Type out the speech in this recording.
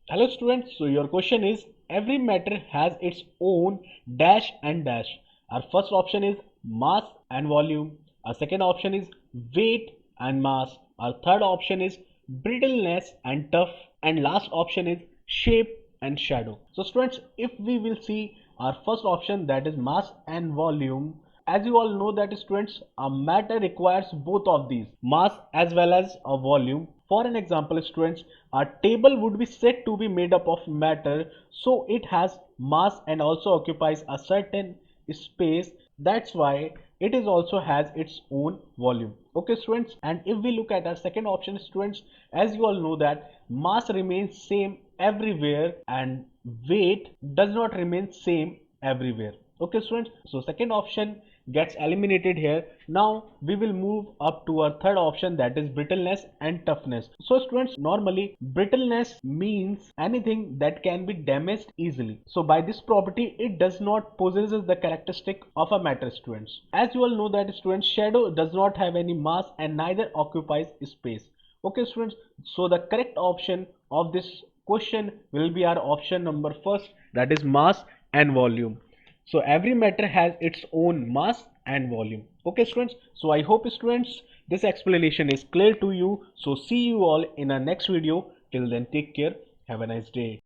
Hello students, so your question is every matter has its own dash and dash. Our first option is mass and volume. Our second option is weight and mass. Our third option is brittleness and tough. And last option is shape and shadow. So students, if we will see our first option, that is mass and volume, as you all know that students, a matter requires both of these, mass as well as a volume. For an example students, a table would be said to be made up of matter, so it has mass and also occupies a certain space. That's why it is also has its own volume. Okay students, and if we look at our second option students, as you all know that mass remains same everywhere and weight does not remain same everywhere. Okay students, so second option gets eliminated here. Now we will move up to our third option, that is brittleness and toughness. So students, normally brittleness means anything that can be damaged easily. So by this property it does not possesses the characteristic of a matter students. As you all know that students, shadow does not have any mass and neither occupies space. Okay students, so the correct option of this question will be our option number first, that is mass and volume. So every matter has its own mass and volume. Okay students, so I hope students this explanation is clear to you. So see you all in our next video. Till then, take care, have a nice day.